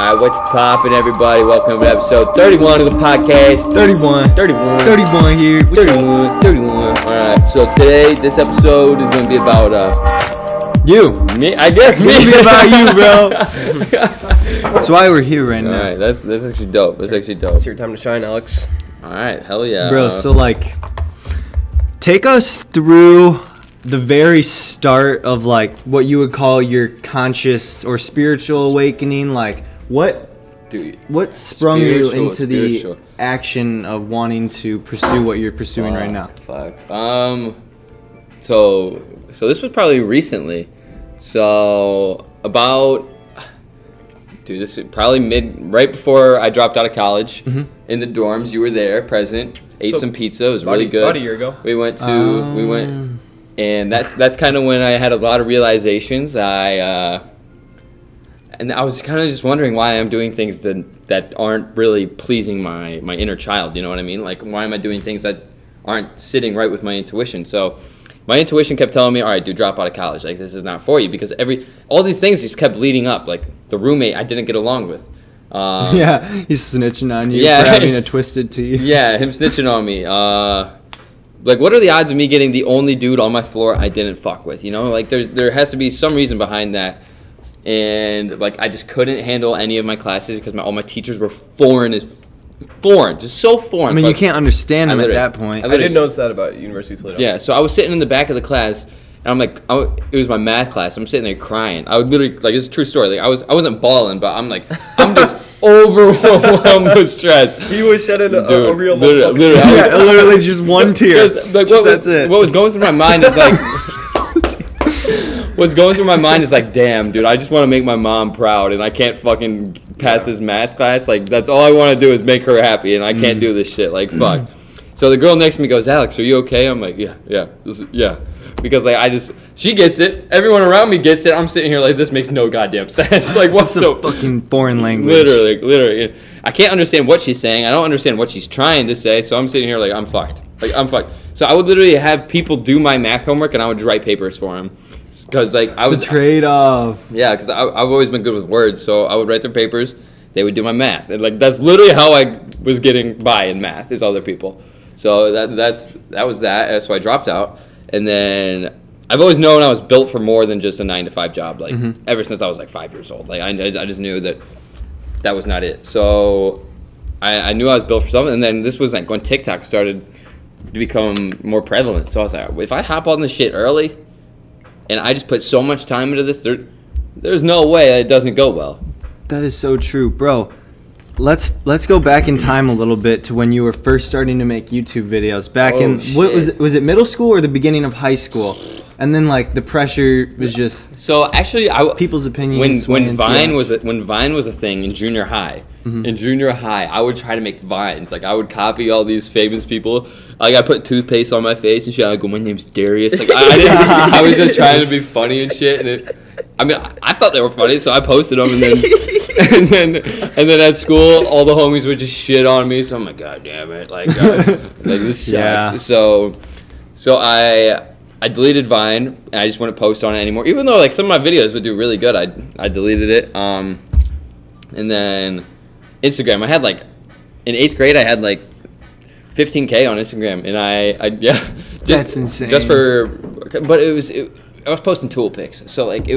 Alright, what's poppin', everybody? Welcome to episode 31 of the podcast. 31 here. 31. Alright, so today, this episode is going to be about, you. me? I guess me. It's about you, bro. That's why we're here right now. Alright, that's actually dope. That's actually dope. It's your time to shine, Alex. Alright, hell yeah. Bro, so like, take us through the very start of like what you would call your conscious or spiritual awakening. Like, what sprung you into the action of wanting to pursue what you're pursuing right now? Fuck. So this was probably recently. So about, dude, this is probably right before I dropped out of college. In the dorms, you were there, present. Ate some pizza. It was really good. About a year ago. We went, and that's kind of when I had a lot of realizations. And I was kind of just wondering why I'm doing things that aren't really pleasing my inner child. You know what I mean? Like, why am I doing things that aren't sitting right with my intuition? So my intuition kept telling me, all right, dude, drop out of college. Like, this is not for you, because all these things just kept leading up. Like, the roommate I didn't get along with. Yeah, he's snitching on you for having a twisted tea. Yeah, him snitching on me. Like, what are the odds of me getting the only dude on my floor I didn't fuck with? You know, like, there has to be some reason behind that. And like, I just couldn't handle any of my classes because all my teachers were foreign, just so foreign. I mean, so you can't understand them at that point. I didn't notice that about University of Toledo. Yeah, so I was sitting in the back of the class, and I'm like, it was my math class. I'm sitting there crying. I would literally, like, it's a true story. Like, I wasn't bawling, but I'm just overwhelmed with stress. He was shedding a real literally just one tear. Like, that's it. What was going through my mind is like. What's going through my mind is like, damn, dude, I just want to make my mom proud, and I can't fucking pass this math class. Like, that's all I want to do is make her happy, and I can't do this shit. Like, fuck. So the girl next to me goes, Alex, are you okay? I'm like, yeah. Because, like, she gets it. Everyone around me gets it. I'm sitting here like, this makes no goddamn sense. Like, what's so fucking foreign language? Literally. I can't understand what she's saying. I don't understand what she's trying to say. So I'm sitting here like, I'm fucked. So I would literally have people do my math homework, and I would write papers for them. Because, like, I was... The trade-off. Yeah, because I've always been good with words, so I would write their papers, they would do my math. And, like, that's literally how I was getting by in math, is other people. So that was that. So I dropped out. And then I've always known I was built for more than just a 9-to-5 job, like, ever since I was, like, 5 years old. Like, I just knew that was not it. So I knew I was built for something. And then this was, like, when TikTok started to become more prevalent. So I was like, if I hop on this shit early... and I just put so much time into this, there's no way it doesn't go well. That is so true, bro. Let's go back in time a little bit to when you were first starting to make YouTube videos. What was it middle school or the beginning of high school? And then, like, the pressure was just... So actually, people's opinions. When Vine was a thing in junior high. In junior high, I would try to make Vines. Like, I would copy all these famous people. Like, I put toothpaste on my face and shit. I go, my name's Darius. Like, I was just trying to be funny and shit. And I thought they were funny, so I posted them. And then at school, all the homies would just shit on me. So I'm like, God damn it! Like this sucks. Yeah. So I deleted Vine, and I just wouldn't post on it anymore. Even though, like, some of my videos would do really good, I deleted it. And then Instagram, I had, like, in 8th grade, I had, like, 15K on Instagram, and that's insane. But I was posting tool pics, so, like, it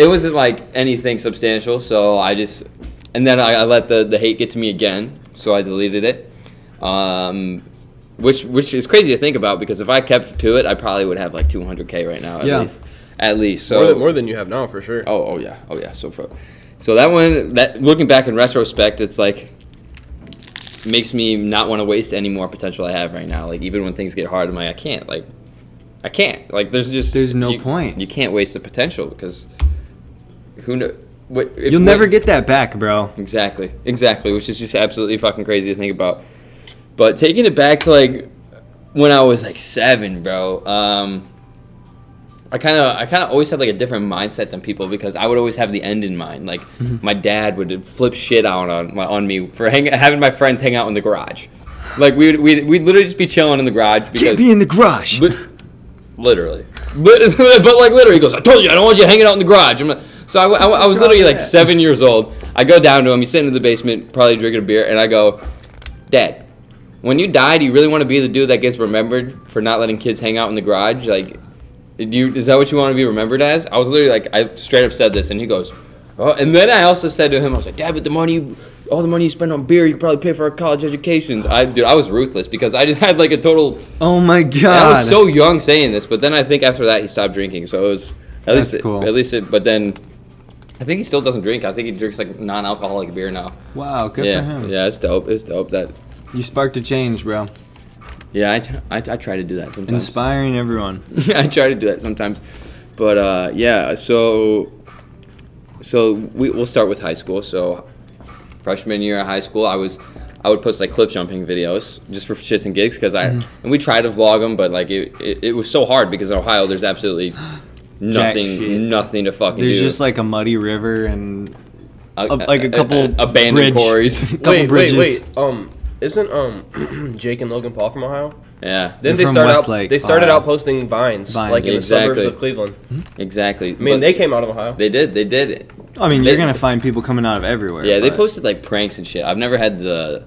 wasn't like anything substantial. So and then I let the hate get to me again, so I deleted it. Which is crazy to think about, because if I kept to it, I probably would have like 200K right now at least. So more than you have now, for sure. Oh yeah. So that one, looking back in retrospect, it's like makes me not want to waste any more potential I have right now. Like, even when things get hard, I'm like, I can't. Like, there's no point. You can't waste the potential, because who knows. You'll never get that back, bro. Exactly, which is just absolutely fucking crazy to think about. But taking it back to, like, when I was, like, 7, bro, I kind of always had, like, a different mindset than people, because I would always have the end in mind. Like, my dad would flip shit out on me for having my friends hang out in the garage. Like, we'd literally just be chilling in the garage. Can't be in the garage. Literally. But like, literally, he goes, I told you, I don't want you hanging out in the garage. So I was literally, like, 7 years old. I go down to him. He's sitting in the basement, probably drinking a beer, and I go, Dad, when you die, do you really want to be the dude that gets remembered for not letting kids hang out in the garage? Like, is that what you want to be remembered as? I was literally like, I straight up said this, and he goes, oh. And then I also said to him, I was like, Dad, but all the money you spend on beer, you could probably pay for our college educations. I was ruthless because I just had like a total. Oh my God! I was so young saying this, but then I think after that he stopped drinking. So it was cool. But then I think he still doesn't drink. I think he drinks like non-alcoholic beer now. Wow, good for him. Yeah, it's dope. It's dope that you sparked a change, bro. Yeah, I try to do that sometimes. Inspiring everyone. Yeah, I try to do that sometimes, but yeah. So we'll start with high school. So freshman year of high school, I would post like cliff jumping videos just for shits and gigs because and we tried to vlog them, but like it was so hard because in Ohio there's absolutely nothing to fucking do. There's just like a muddy river and like a couple abandoned quarries. Wait. Isn't Jake and Logan Paul from Ohio? Yeah. Then they started out posting vines like in the suburbs of Cleveland. Exactly. I mean, they came out of Ohio. They did. I mean, you're gonna find people coming out of everywhere. Yeah, they posted like pranks and shit. I've never had the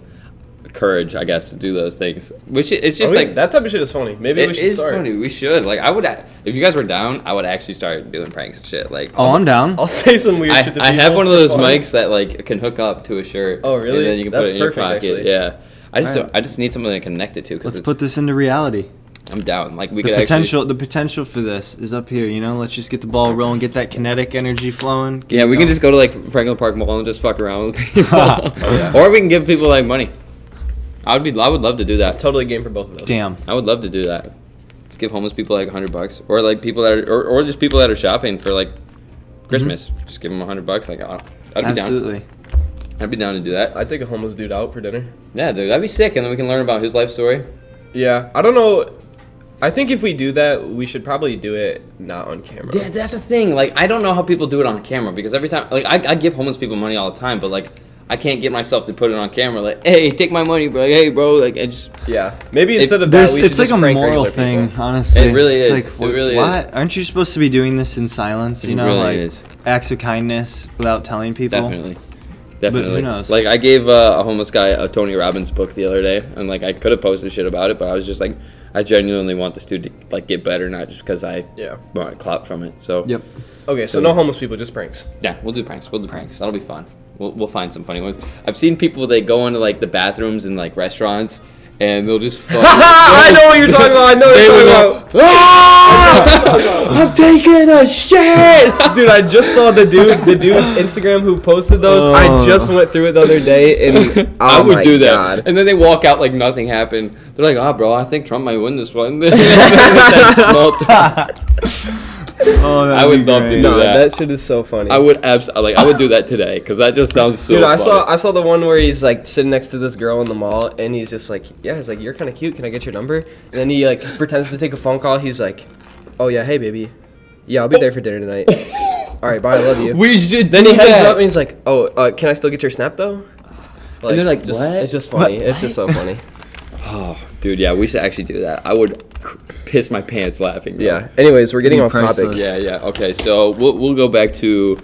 courage, I guess, to do those things. Which it's just like that type of shit is funny. Maybe we should start. Funny. We should. Like, I would, if you guys were down, I would actually start doing pranks and shit. Like, I'm down. I'll say some weird shit. I have one of those mics that like can hook up to a shirt. Oh, really? And then you can put it in your pocket. Actually. Yeah. I just need something to connect it to. Let's put this into reality. I'm down. Like the potential for this is up here. You know, let's just get the ball rolling, get that kinetic energy flowing. Yeah, we can just go to like Franklin Park Mall and just fuck around with people, or we can give people like money. I would love to do that. I'm totally game for both of those. Damn, I would love to do that. Just give homeless people like $100, or like people that are, or just people that are shopping for like Christmas. Just give them $100. Like, I'd be down. I'd be down to do that. I'd take a homeless dude out for dinner. Yeah, dude, that'd be sick, and then we can learn about his life story. Yeah, I don't know. I think if we do that, we should probably do it not on camera. Yeah, that's the thing. Like, I don't know how people do it on camera because every time, like, I give homeless people money all the time, but like, I can't get myself to put it on camera. Like, hey, take my money, bro. Like, hey, bro. Like, I just maybe instead of that, we should it's like just a moral thing, people. honestly. It really is. Like, it really is. Aren't you supposed to be doing this in silence? You know, really like is. Acts of kindness without telling people. Definitely. But who knows? Like, I gave a homeless guy a Tony Robbins book the other day, and like I could have posted shit about it, but I was just like, I genuinely want this dude to like get better, not just because I want clout from it. So yep. Okay, so no homeless people, just pranks. Yeah, we'll do pranks. That'll be fun. We'll find some funny ones. I've seen people, they go into like the bathrooms in like restaurants and they'll just fucking I know what you're talking about. I know what you're talking about. I'm taking a shit. Dude, I just saw the dude's Instagram who posted those. I just went through it the other day and I would do that. God. And then they walk out like nothing happened. They're like, "Oh, bro, I think Trump might win this one." I would love to do that. That shit is so funny. I would absolutely, I would do that today because that just sounds so. Dude, I saw the one where he's like sitting next to this girl in the mall, and he's just like, he's like, "You're kind of cute. Can I get your number?" And then he like pretends to take a phone call. He's like, "Oh yeah, hey baby, yeah, I'll be there for dinner tonight. All right, bye, I love you." We should. Then he hangs up and he's like, "Oh, can I still get your snap though?" Like, and they're like, "What?" It's just funny. It's just so funny. Oh, dude, yeah, we should actually do that. I would piss my pants laughing. Bro. Yeah. Anyways, we're getting off topic. Yeah. Okay, so we'll go back to.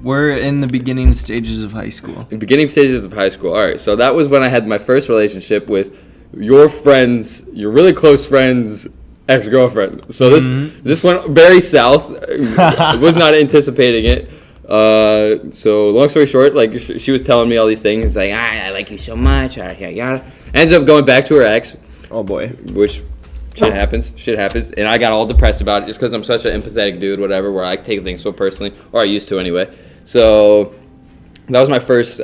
We're in the beginning stages of high school. The beginning stages of high school. All right, so that was when I had my first relationship with your really close friend's ex-girlfriend. So this went very south. I was not anticipating it. So long story short, like she was telling me all these things, like I like you so much, yada yada. Ends up going back to her ex. Oh boy. Which shit happens, and I got all depressed about it just because I'm such an empathetic dude, whatever, where I take things so personally, or I used to anyway. So that was my first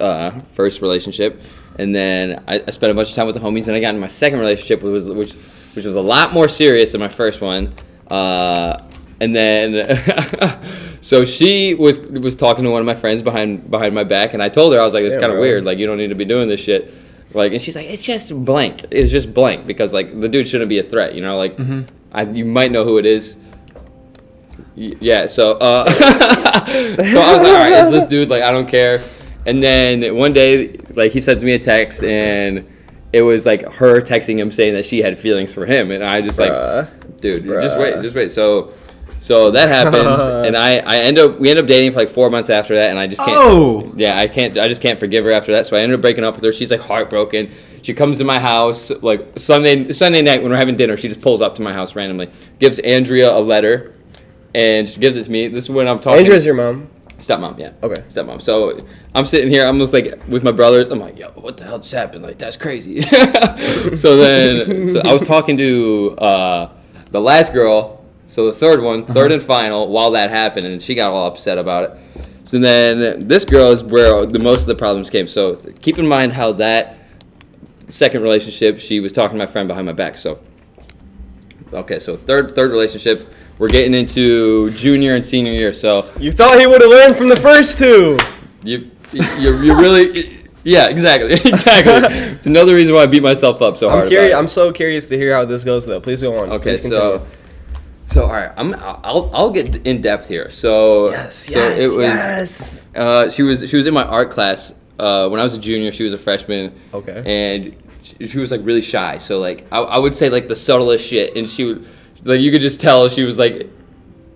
relationship, and then I spent a bunch of time with the homies, and I got in my second relationship, which was a lot more serious than my first one, and then so she was talking to one of my friends behind my back, and I told her, I was like, it's kind of weird, like you don't need to be doing this shit. Like, and she's like, it's just blank. It's just blank because like the dude shouldn't be a threat, you know. Like, you might know who it is. Yeah. So, so I was like, all right, it's this dude. Like, I don't care. And then one day, like, he sends me a text, and it was like her texting him saying that she had feelings for him, and I just like, dude, just wait. So So that happens, and we end up dating for like 4 months after that, and I just can't. Oh. Yeah, I just can't forgive her after that. So I ended up breaking up with her. She's like heartbroken. She comes to my house like Sunday night when we're having dinner. She just pulls up to my house randomly, gives Andrea a letter, and she gives it to me. This is when I'm talking. Andrea's your mom? Stepmom, yeah. Okay. Stepmom. So I'm sitting here, I'm just like with my brothers. I'm like, yo, what the hell just happened? Like, that's crazy. So I was talking to the last girl, so the third and final, while that happened, and she got all upset about it. So then this girl is where the most of the problems came. So keep in mind how that second relationship, she was talking to my friend behind my back. So, okay, so third relationship. We're getting into junior and senior year, so You thought he would have learned from the first two. you really, yeah, exactly. It's another reason why I beat myself up so hard. I'm curious. I'm so curious to hear how this goes, though. Please go on. Okay, Please continue. so all right, I'll get in depth here. So Yes. she was in my art class when I was a junior. She was a freshman. Okay. And she was like really shy. So like I would say like the subtlest shit, and she would. Like you could just tell she was like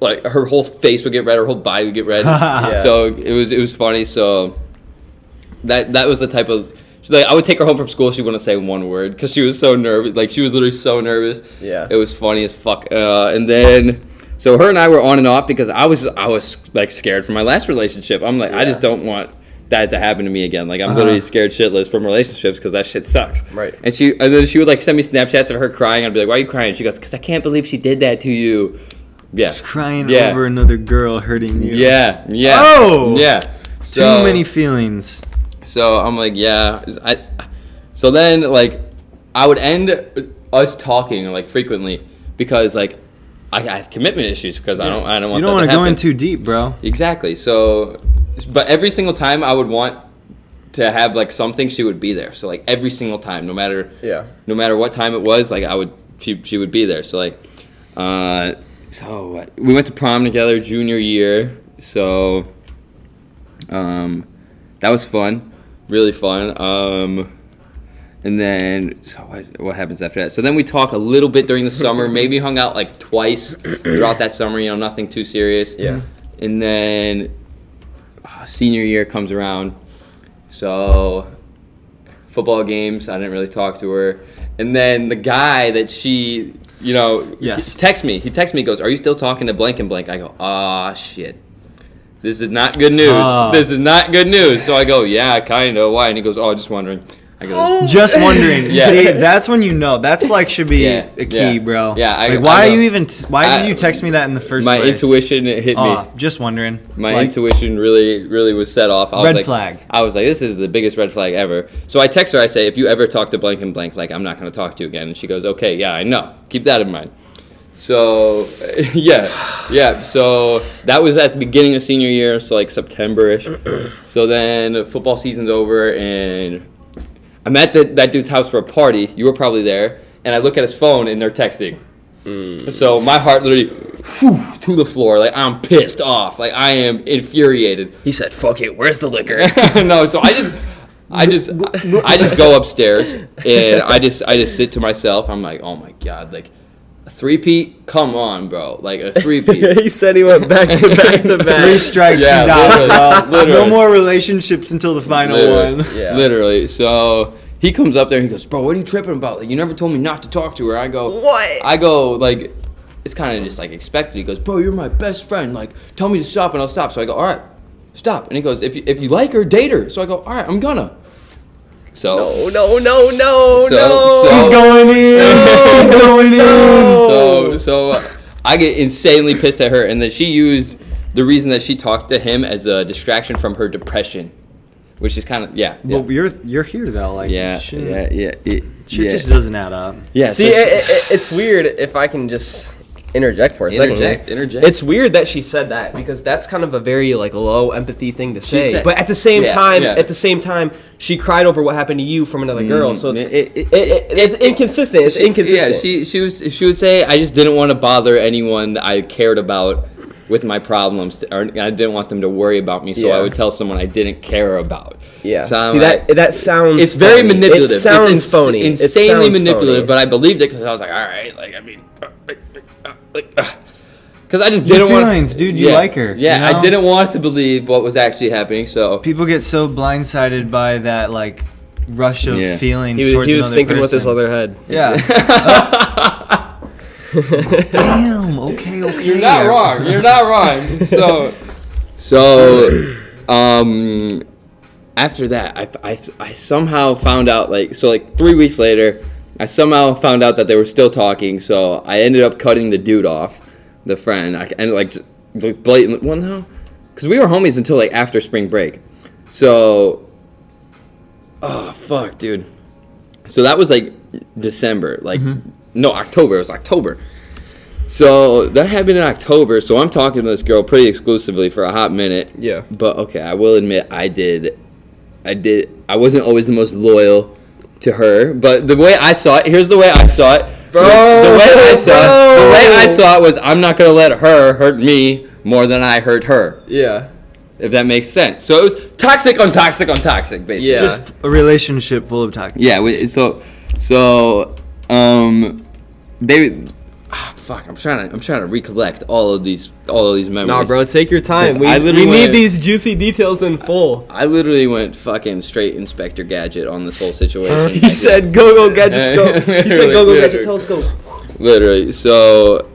her whole face would get red, her whole body would get red. Yeah. So it was funny. So that was the type of like I would take her home from school. She wouldn't say one word because she was so nervous. Like she was literally so nervous. Yeah. It was funny as fuck. And then so her and I were on and off because I was like scared from my last relationship. I'm like I just don't want that to happen to me again. Like I'm literally scared shitless from relationships because that shit sucks. Right. And then she would like send me Snapchats of her crying. I'd be like, "Why are you crying?" She goes, "Because I can't believe she did that to you." Yeah. She's crying over another girl hurting you. Yeah. Oh. Yeah. Too many feelings. So I'm like, yeah. So then like I would end us talking like frequently because like I have commitment issues because I don't want You don't want to go in too deep, bro. Exactly. So, but every single time I would want to have like something, she would be there. So like every single time, no matter what time it was, like she would be there. So like, so we went to prom together junior year. So, that was fun, really fun. And then, so what happens after that? So then we talk a little bit during the summer. Maybe hung out like twice throughout that summer. You know, nothing too serious. Yeah. And then senior year comes around. So football games, I didn't really talk to her. And then the guy that she, you know, he texts me. He texts me, goes, "Are you still talking to blank and blank?" I go, "Ah, shit. This is not good news. This is not good news." So I go, "Yeah, kind of. Why?" And he goes, "Oh, just wondering." I go, just wondering. Yeah. See, that's when you know. That's like should be a key, bro. Yeah. Like, why are you even? Why did you text me that in the first place? My intuition hit me. Just wondering. My intuition really was set off. I was like, flag. I was like, this is the biggest red flag ever. So I text her. I say, if you ever talk to blank and blank, like I'm not going to talk to you again. And she goes, okay, yeah, I know. Keep that in mind. So yeah. So that was at the beginning of senior year, so like September-ish. So then football season's over and I'm at that dude's house for a party. You were probably there. And I look at his phone, and they're texting. So my heart literally to the floor. Like, I'm pissed off. Like, I am infuriated. He said, "Fuck it, where's the liquor?" No, so I just go upstairs, and I just sit to myself. I'm like, oh, my God. Like, a three-peat? Come on, bro. Like, a three-peat. He said he went back to back to back. 3 strikes, he's out, bro. No more relationships until the final one. Yeah. Literally. So he comes up there and he goes, "Bro, what are you tripping about? Like, you never told me not to talk to her." I go, "What?" I go, like, it's kind of just like expected. He goes, "Bro, you're my best friend. Like, tell me to stop and I'll stop." So I go, "All right, stop." And he goes, if you like her, date her." So I go, "All right, I'm gonna." So No. He's going in. He's going in. So I get insanely pissed at her, and then she used the reason that she talked to him as a distraction from her depression, which is kind of Well, you're here though, like shit just doesn't add up. Yeah. See, it's weird if I can just interject for a second. Interject. It's weird that she said that because that's kind of a very like low empathy thing to say. Said, but at the same time, she cried over what happened to you from another girl. So it's inconsistent. It's inconsistent. Yeah, she would say, "I just didn't want to bother anyone that I cared about with my problems, or I didn't want them to worry about me, so I would tell someone I didn't care about." Yeah. So see, that sounds. It's very phony. manipulative. It sounds phony. Insanely manipulative. But I believed it because I was like, all right, like I mean, Because I just Your didn't want feelings, dude. You like her. Yeah, you know? I didn't want to believe what was actually happening. So People get so blindsided by that like rush of Yeah. feelings He towards was another thinking with his person. other head. Yeah. Damn. Okay. you're not wrong. You're not wrong. So after that, I somehow found out like 3 weeks later, I somehow found out that they were still talking. So I ended up cutting the dude off, the friend. And like just blatant. Well, no, because we were homies until like after spring break. So, oh fuck, dude. So that was like December, like no, October. It was October. So that happened in October. So I'm talking to this girl pretty exclusively for a hot minute. Yeah. But okay, I will admit I wasn't always the most loyal to her. But the way I saw it, here's the way I saw it. Bro, the way I saw it was I'm not gonna let her hurt me more than I hurt her. Yeah. If that makes sense. So it was toxic on toxic on toxic, basically. Yeah. Just a relationship full of toxicity. Yeah. They. Fuck. I'm trying to recollect all of these memories. Nah, bro, take your time. We I literally need went- these juicy details in full. I literally went fucking straight Inspector Gadget on this whole situation. He said, "Go gadget scope." He said, "Go Literally. gadget telescope." Literally. So,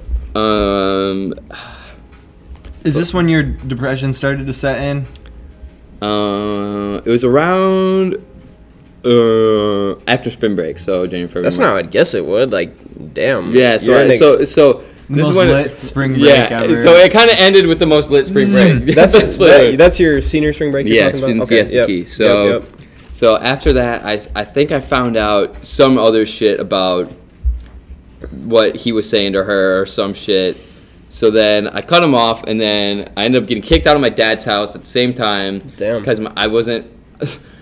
Is this when your depression started to set in? it was around after spring break, so January, February. That's not how I'd guess it would. Like, damn. Yeah. You're in a- So The this most is when lit spring break yeah. ever. So it kind of ended with the most lit spring break. That's that's your senior spring break. You're Yeah, talking about? it's the key. So, so after that, I think I found out some other shit about what he was saying to her or some shit. So then I cut him off, and then I ended up getting kicked out of my dad's house at the same time. Damn. Because I wasn't.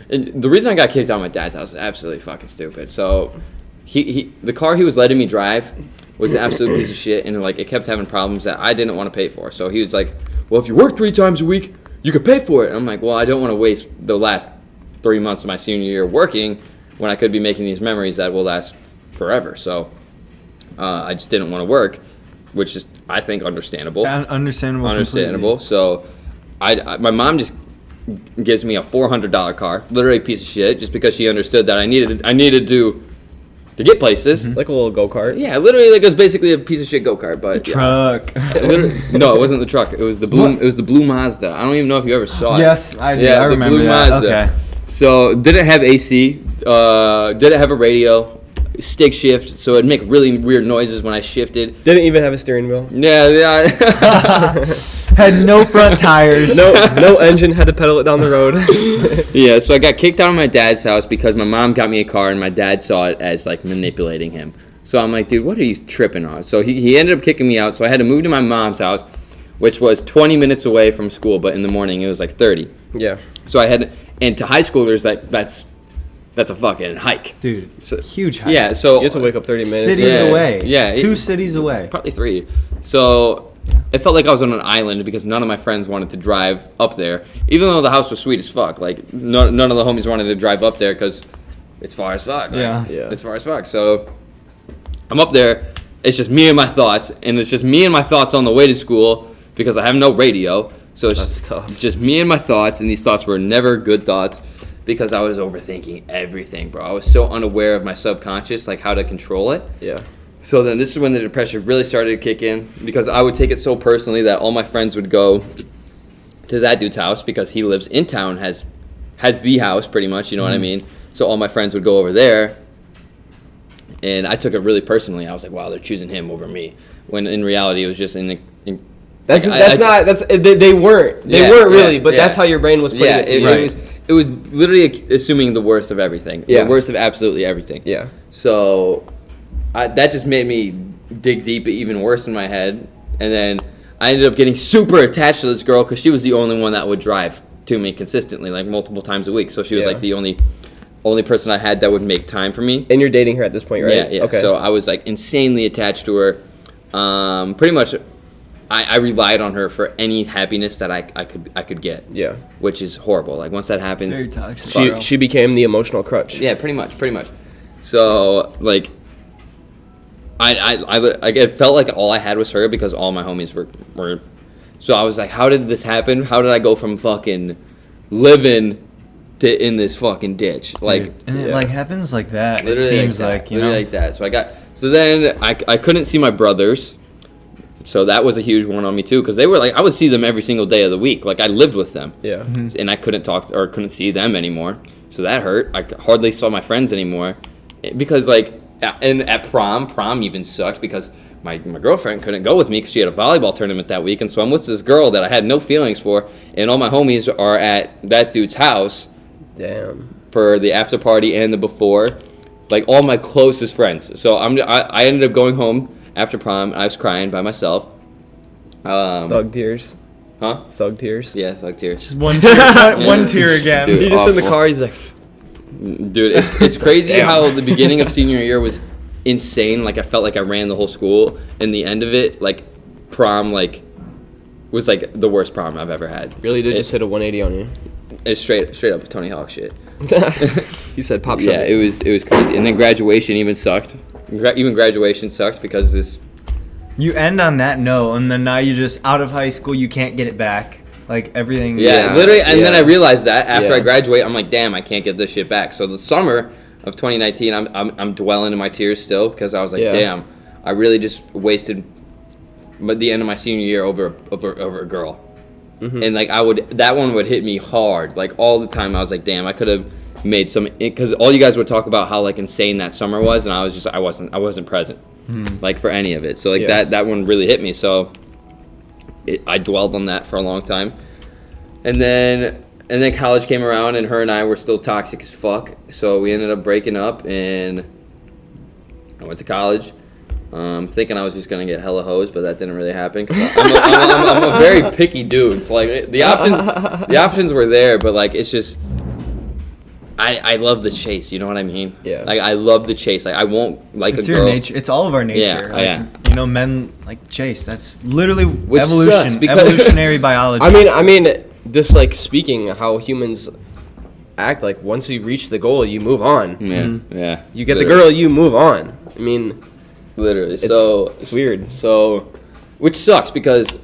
And the reason I got kicked out of my dad's house is absolutely fucking stupid. So, the car he was letting me drive was an absolute piece of shit, and like it kept having problems that I didn't want to pay for. So he was like, "Well, if you work 3 times a week, you could pay for it." And I'm like, "Well, I don't want to waste the last 3 months of my senior year working when I could be making these memories that will last forever." So I just didn't want to work, which is I think understandable. Understandable. Understandable. So my mom just gives me a $400 car, literally a piece of shit, just because she understood that I needed to get places. Like a little go kart. Yeah, literally, like it was basically a piece of shit go kart, but Truck. no, it wasn't the truck. It was the blue. What? It was the blue Mazda. I don't even know if you ever saw it. Yes, I do. Yeah, I the remember blue that. Mazda. Okay. So didn't have AC. Didn't have a radio. Stick shift, so it'd make really weird noises when I shifted. Didn't even have a steering wheel. Yeah. Had no front tires. No engine. Had to pedal it down the road. Yeah, so I got kicked out of my dad's house because my mom got me a car and my dad saw it as like manipulating him. So I'm like, dude, what are you tripping on? So he ended up kicking me out, so I had to move to my mom's house, which was 20 minutes away from school, but in the morning it was like 30. Yeah. So I had, and to high schoolers, that's a fucking hike. Dude, So, huge hike. yeah, so You have to wake up 30 minutes. Cities Yeah. away. Yeah, 2 it- cities away. probably 3. So it felt like I was on an island because none of my friends wanted to drive up there, even though the house was sweet as fuck. Like none of the homies wanted to drive up there because it's far as fuck. Like, Yeah. Yeah. it's far as fuck. So I'm up there. It's just me and my thoughts, and it's just me and my thoughts on the way to school because I have no radio. So it's That's tough. just me and my thoughts, and these thoughts were never good thoughts because I was overthinking everything, bro. I was so unaware of my subconscious, like how to control it. Yeah. So then this is when the depression really started to kick in because I would take it so personally that all my friends would go to that dude's house because he lives in town, has the house pretty much, you know what I mean? So all my friends would go over there, and I took it really personally. I was like, wow, they're choosing him over me. When in reality, it was just they weren't really, but that's how your brain was putting it together. It was literally assuming the worst of everything. Yeah. The worst of absolutely everything. Yeah. So that just made me dig deep even worse in my head. And then I ended up getting super attached to this girl because she was the only one that would drive to me consistently, like multiple times a week. So she was like the only person I had that would make time for me. And you're dating her at this point, right? Yeah, yeah. Okay. So I was like insanely attached to her. Pretty much, I relied on her for any happiness that I could get. Yeah. Which is horrible. Like once that happens, Very toxic. She became the emotional crutch. yeah, pretty much. So like, like it felt like all I had was her because all my homies were. So I was like, how did this happen? How did I go from fucking living to in this fucking ditch? Like, and it like happens like that. Literally It seems that, like you know, like that. So then I couldn't see my brothers. So that was a huge one on me too, because they were like, I would see them every single day of the week. Like I lived with them. Yeah. And I couldn't talk or couldn't see them anymore. So that hurt. I hardly saw my friends anymore, because like, and at prom even sucked because my girlfriend couldn't go with me because she had a volleyball tournament that week, and so I'm with this girl that I had no feelings for, and all my homies are at that dude's house. Damn. For the after party and the before, like all my closest friends. So I ended up going home after prom. I was crying by myself. Thug tears. Huh? Thug tears. Yeah, thug tears. just one tear, one tear again. Dude, He's just in the awful. car. He's like, Dude, it's crazy Damn. how the beginning of senior year was insane. Like I felt like I ran the whole school, and the end of it, like prom, like was like the worst prom I've ever had. really did just hit a 180 on you. It's straight up Tony Hawk shit. He said, "Pop." Yeah, it was crazy. And then graduation even sucked. Even graduation sucked because this. You end on that note, and then now you just out of high school. You can't get it back. Like everything. Yeah, literally. And then I realized that after Yeah. I graduate, I'm like, damn, I can't get this shit back. So the summer of 2019, I'm dwelling in my tears still because I was like, Yeah. damn, I really just wasted the end of my senior year over a girl. Mm-hmm. And like that one would hit me hard, like all the time. I was like, damn, I could have made some, because all you guys would talk about how like insane that summer was, and I wasn't present, like for any of it. So like that one really hit me. So I dwelled on that for a long time, and then college came around, and her and I were still toxic as fuck. So we ended up breaking up, and I went to college. Thinking I was just gonna get hella hoes, but that didn't really happen. Cause I'm a very picky dude. So like the options were there, but like it's just I love the chase. You know what I mean? Yeah. Like I love the chase. Like I won't like It's a your girl. nature. It's all of our nature. Yeah, Like, yeah. You know, men like chase. That's literally Which sucks evolution. because- Evolutionary biology. I mean, just like speaking how humans act. Like once you reach the goal, you move on. Yeah, yeah. You get the Literally. girl, you move on. I mean, Literally. it's weird. So, which sucks because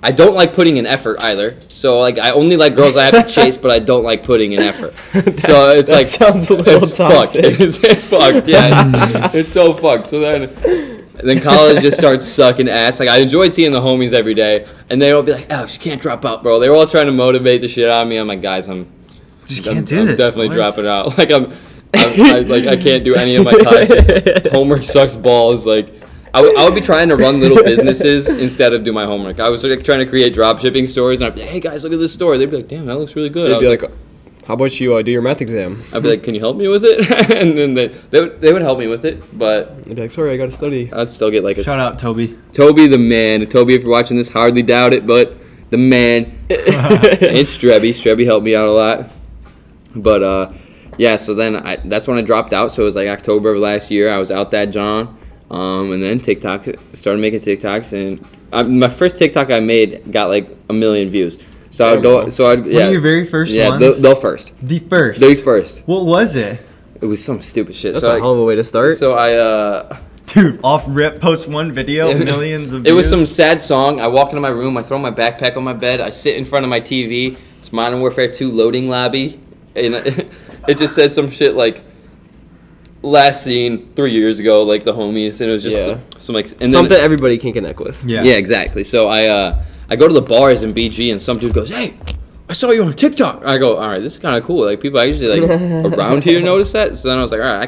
I don't like putting in effort either. So like I only like girls I have to chase, but I don't like putting in effort. So it's that like sounds a little it's fucked. toxic. It's fucked. Yeah, it's so fucked. So then college just starts sucking ass. Like I enjoyed seeing the homies every day, and they all be like, "Alex, you can't drop out, bro." They were all trying to motivate the shit out of me. I'm like, guys, I'm definitely boys. dropping out. Like I can't do any of my classes. Homework sucks balls. Like I would be trying to run little businesses instead of do my homework. I was like trying to create drop shipping stores, and I'd be like, "Hey guys, look at this store." They'd be like, "Damn, that looks really good." They'd I be was like, "How about you do your math exam?" I'd be like, "Can you help me with it?" And then they would help me with it, but They'd be like, "Sorry, I gotta study." I'd still get like a Shout out Toby. Toby the man. Toby, if you're watching this, hardly doubt it, but the man. And Strebby helped me out a lot. But yeah, so then that's when I dropped out. So it was like October of last year. I was out that John. And then TikTok, started making TikToks, and my first TikTok I made got like 1 million views. So I'd go. So I'd One of your very first yeah, ones. the first. The first. These first. What was it? It was some stupid shit. That's so a hell of a way to start. So I Dude, off rip, post one video, millions of views. It was some sad song. I walk into my room, I throw my backpack on my bed, I sit in front of my TV. It's Modern Warfare 2 loading lobby, and it just said some shit like last seen 3 years ago, like the homies, and it was just some like and something then, everybody can connect with. Yeah. yeah, exactly. So I go to the bars in BG, and some dude goes, "Hey, I saw you on TikTok." I go, "All right, this is kind of cool. Like people actually like around here notice that." So then I was like, "All right,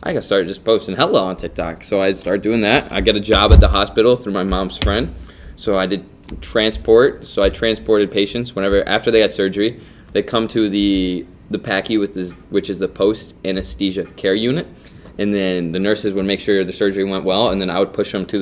I can start just posting hella on TikTok." So I started doing that. I get a job at the hospital through my mom's friend. So I did transport. So I transported patients whenever after they had surgery. They come to the PACU which is the post anesthesia care unit, and then the nurses would make sure the surgery went well, and then I would push them to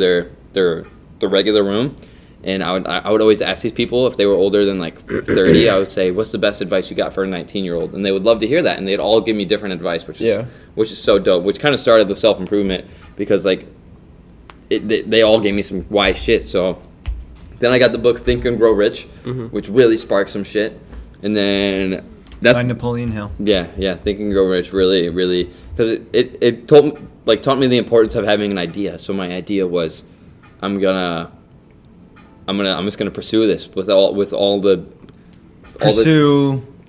their regular room. And I would always ask these people if they were older than like 30. I would say, "What's the best advice you got for a 19-year-old?" And they would love to hear that, and they'd all give me different advice, which is so dope. Which kind of started the self-improvement because like they all gave me some wise shit. So then I got the book Think and Grow Rich, which really sparked some shit. And then That's By Napoleon Hill. yeah. Think and Grow Rich really, because it taught me the importance of having an idea. So my idea was, I'm just gonna pursue this with all the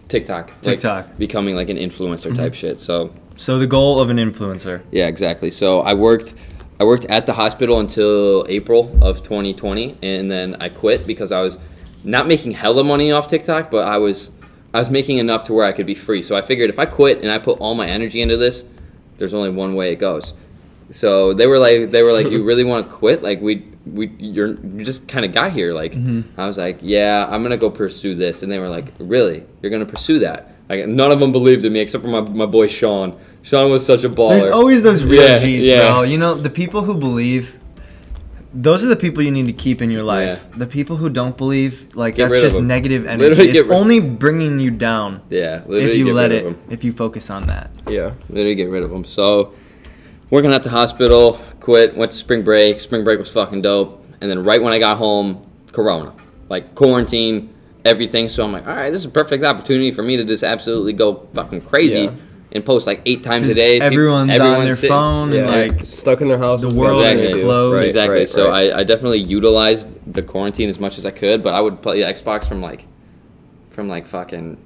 TikTok, becoming like an influencer type shit. So the goal of an influencer. yeah, exactly. So I worked at the hospital until April of 2020, and then I quit because I was not making hella money off TikTok, but I was making enough to where I could be free. So I figured if I quit and I put all my energy into this, there's only one way it goes. So they were like, you really want to quit? Like you just kind of got here. Like I was like, yeah, I'm gonna go pursue this, and they were like, really? You're gonna pursue that? Like none of them believed in me except for my boy Sean. Sean was such a baller. There's always those real G's, bro. You know, the people who believe, those are the people you need to keep in your life. Yeah. The people who don't believe, like, that's just negative energy. It's only bringing you down. Yeah, if you let it, if you focus on that. Yeah, literally get rid of them. So, working at the hospital, quit, went to spring break. Spring break was fucking dope. And then right when I got home, Corona. Like, quarantine, everything. So I'm like, all right, this is a perfect opportunity for me to just absolutely go fucking crazy. Yeah. And post like 8 times a day. Everyone's on their phone and like stuck in their house. The world is closed. Right, exactly. Right, so I definitely utilized the quarantine as much as I could, but I would play Xbox from fucking.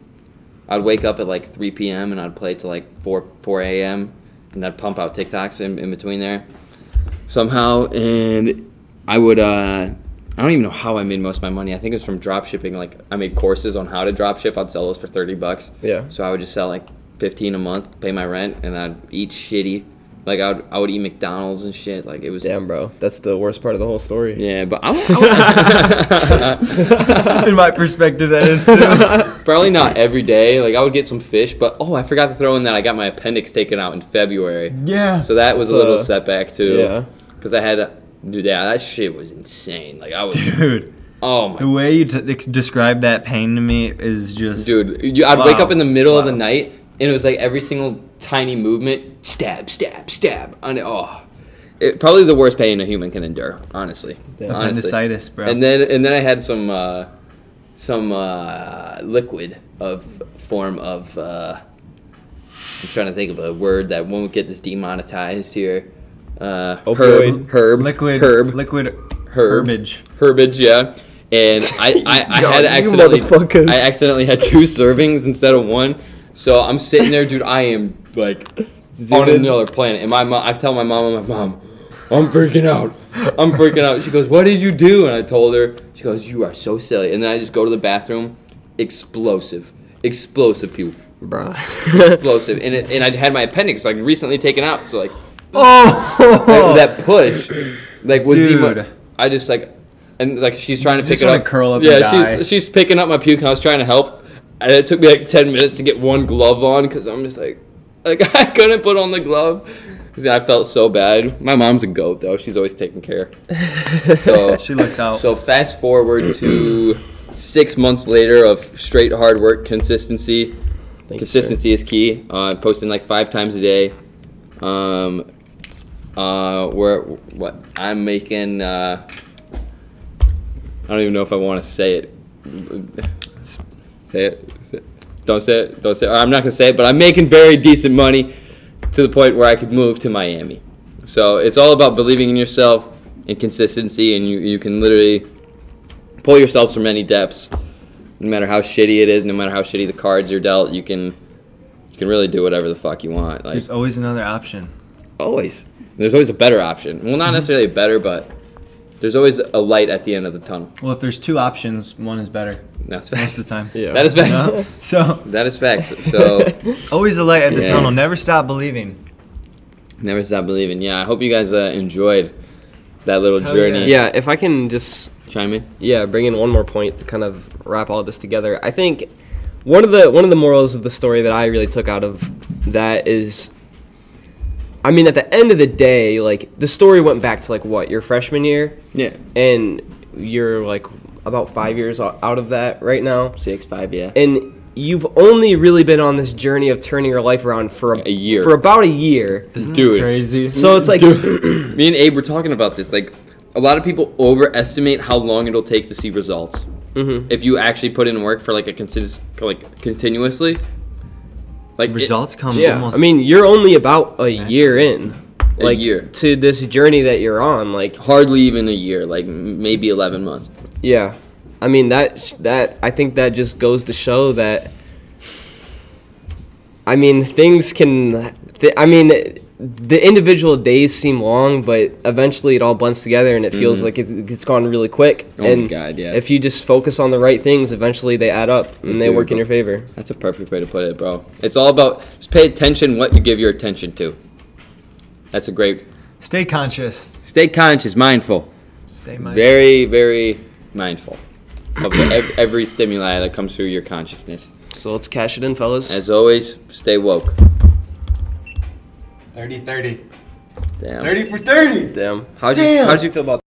I'd wake up at like 3 p.m. and I'd play to like 4 a.m. and I'd pump out TikToks in between there somehow, and I would I don't even know how I made most of my money. I think it was from drop shipping. Like I made courses on how to drop ship. I'd sell those for $30. Yeah. So I would just sell like 15 a month, pay my rent, and I'd eat shitty. Like I would eat McDonald's and shit. Like it was. Damn, bro, that's the worst part of the whole story. Yeah, but in my perspective, that is too. Probably not every day. Like I would get some fish, but I forgot to throw in that I got my appendix taken out in February. Yeah. So that was a little setback too. Yeah. Because I had, dude, yeah, that shit was insane. Like I was. Dude. Oh my. The way you describe that pain to me is just. Dude, I'd wake up in the middle of the night. And it was like every single tiny movement, stab. Probably the worst pain a human can endure, honestly. Appendicitis, bro. And then I had some liquid form of. I'm trying to think of a word that won't get this demonetized here. Opioid. Herbage, yeah. And I accidentally had 2 servings instead of 1. So I'm sitting there, dude. I am like on another planet. And my mom, I tell my mom, I'm freaking out. She goes, "What did you do?" And I told her. She goes, "You are so silly." And then I just go to the bathroom. Explosive people, bro. Explosive. And I had my appendix like recently taken out. So like, that push, like was dude. I just like, and like she's trying to pick just it up. Curl up. Yeah, she's picking up my puke. And I was trying to help. And it took me like 10 minutes to get one glove on because I'm just like I couldn't put on the glove because I felt so bad. My mom's a goat though; she's always taking care. So she looks out. So fast forward to 6 months later of straight hard work, consistency. Consistency is key. Posting like 5 times a day. What I'm making. I don't even know if I want to say it. Say it. Don't say it. I'm not going to say it, but I'm making very decent money to the point where I could move to Miami. So it's all about believing in yourself and consistency, and you can literally pull yourself from any depths. No matter how shitty it is, no matter how shitty the cards are dealt, you can really do whatever the fuck you want. Like, there's always another option. Always. There's always a better option. Well, not necessarily better, but there's always a light at the end of the tunnel. Well, if there's 2 options, one is better. That's facts. Most of the time. Yeah. That is facts. No? So that is facts. So always a light at the tunnel. Never stop believing. Never stop believing. Yeah, I hope you guys enjoyed that little journey. Yeah, if I can just chime in. Yeah, bring in one more point to kind of wrap all this together. I think one of the morals of the story that I really took out of that is, I mean, at the end of the day, like the story went back to like what, your freshman year? Yeah. And you're like about 5 years out of that right now. 6, 5, yeah. And you've only really been on this journey of turning your life around for a year. For about a year. Isn't that crazy? So it's like, me and Abe were talking about this. Like, a lot of people overestimate how long it'll take to see results. if you actually put in work for like a continuously, like Results come Yeah, almost. I mean, you're only about a year in, like year. to this journey that you're on. Like, hardly even a year, like maybe 11 months. yeah, I mean that I think that just goes to show that. I mean, things can. I mean, the individual days seem long, but eventually it all blends together, and it feels like it's gone really quick. Oh and my God, yeah. If you just focus on the right things, eventually they add up and they do, work in bro. your favor. That's a perfect way to put it, bro. It's all about just pay attention what you give your attention to. That's a great. Stay conscious. Stay conscious, mindful. Stay mindful. Very, very mindful of every stimuli that comes through your consciousness. So let's cash it in, fellas. As always, stay woke. 30-30. Damn. 30 for 30. Damn. How'd you feel about that?